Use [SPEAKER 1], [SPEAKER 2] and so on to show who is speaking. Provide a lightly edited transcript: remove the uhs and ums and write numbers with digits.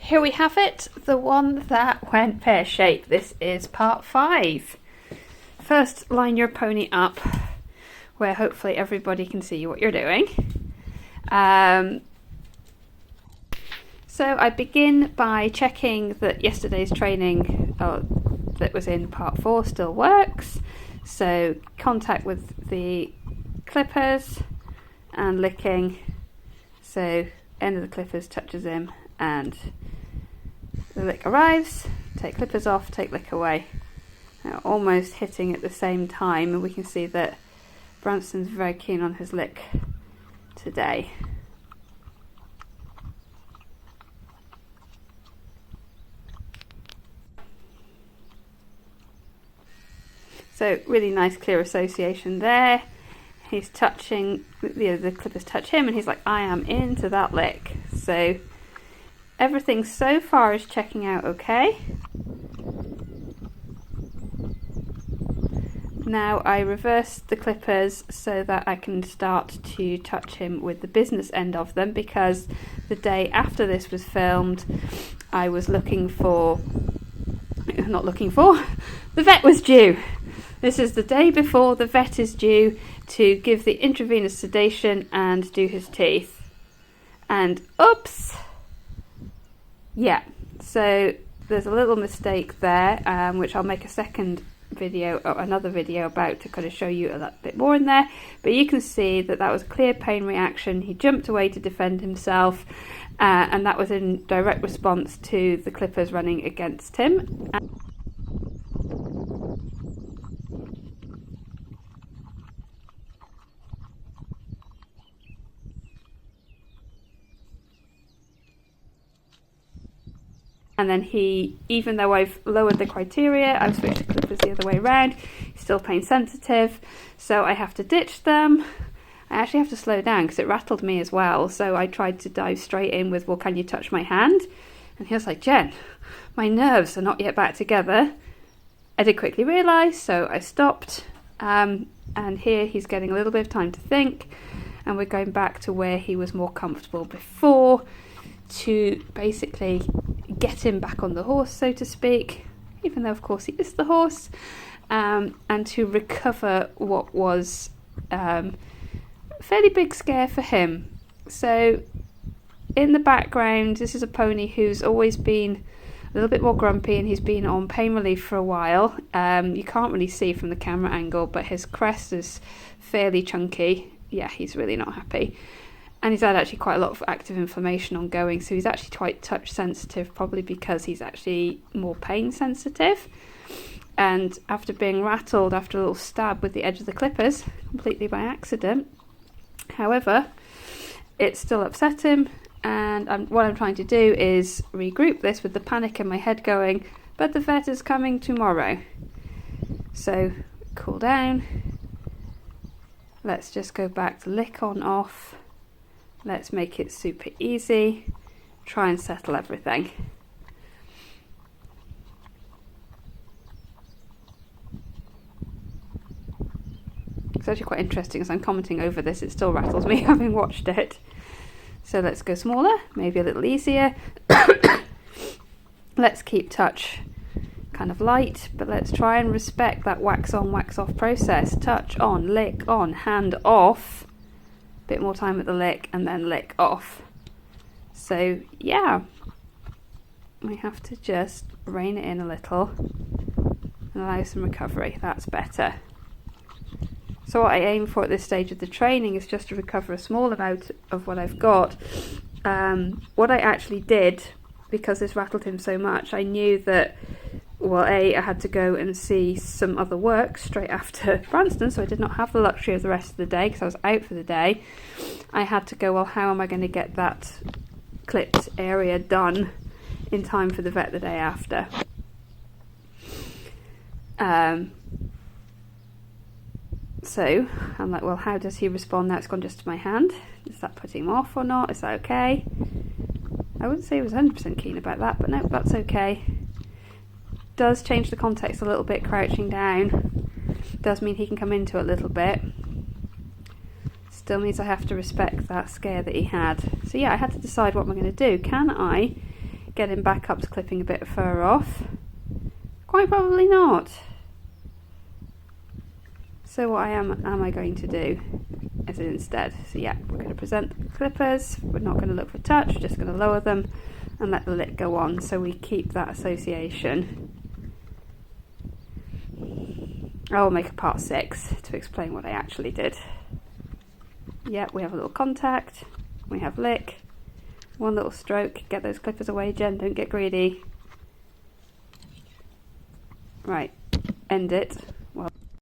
[SPEAKER 1] Here we have it, the one that went pear-shaped. This is part 5. First, line your pony up where hopefully everybody can see what you're doing. So I begin by checking that yesterday's training that was in part 4 still works. So contact with the clippers and licking. So end of the clippers touches him and the lick arrives. Take clippers off, take lick away. Now almost hitting at the same time, and we can see that Branston's very keen on his lick today. So really nice clear association there. He's touching, the clippers touch him and he's like, I am into that lick. So everything so far is checking out okay. Now I reverse the clippers so that I can start to touch him with the business end of them, because the day after this was filmed I was the vet was due. This is the day before the vet is due to give the intravenous sedation and do his teeth. And oops! Yeah, so there's a little mistake there, which I'll make another video about to kind of show you a little bit more in there. But you can see that was a clear pain reaction. He jumped away to defend himself, and that was in direct response to the clippers running against him. And then even though I've lowered the criteria, I've switched the clippers the other way around, he's still pain sensitive, so I have to ditch them. I actually have to slow down because it rattled me as well, so I tried to dive straight in with, well, can you touch my hand? And he was like, Jen, my nerves are not yet back together. I did quickly realise, so I stopped, and here he's getting a little bit of time to think, and we're going back to where he was more comfortable before, to basically get him back on the horse, so to speak, even though of course he is the horse, and to recover what was a fairly big scare for him. So in the background, this is a pony who's always been a little bit more grumpy, and he's been on pain relief for a while. You can't really see from the camera angle, but his crest is fairly chunky. Yeah, he's really not happy. And he's had actually quite a lot of active inflammation ongoing, so he's actually quite touch sensitive, probably because he's actually more pain sensitive. And after being rattled after a little stab with the edge of the clippers, completely by accident, however, it still upset him, and what I'm trying to do is regroup this with the panic in my head going, but the vet is coming tomorrow. So cool down, let's just go back to lick on off. Let's make it super easy, try and settle everything. It's actually quite interesting as I'm commenting over this, it still rattles me having watched it. So let's go smaller, maybe a little easier. Let's keep touch kind of light, but let's try and respect that wax on, wax off process. Touch on, lick on, hand off. Bit more time at the lick and then lick off. So yeah, we have to just rein it in a little and allow some recovery. That's better. So what I aim for at this stage of the training is just to recover a small amount of what I've got. What I actually did, because this rattled him so much, I knew that, well, I had to go and see some other work straight after Branston, so I did not have the luxury of the rest of the day because I was out for the day. I had to go, well, how am I going to get that clipped area done in time for the vet the day after? So I'm like, well, how does he respond now it's gone just to my hand? Is that putting him off or not? Is that okay? I wouldn't say he was 100% keen about that, but no, that's okay. Does change the context a little bit, crouching down. Does mean he can come into it a little bit. Still means I have to respect that scare that he had. So yeah, I had to decide what am I going to do. Can I getting back up to clipping a bit of fur off? Quite probably not. So what am I going to do is instead, so yeah, we're going to present the clippers, we're not going to look for touch, we're just going to lower them and let the lick go on so we keep that association. I'll make a part 6 to explain what I actually did. Yeah, we have a little contact, we have lick, one little stroke, get those clippers away, Jen, don't get greedy. Right, end it.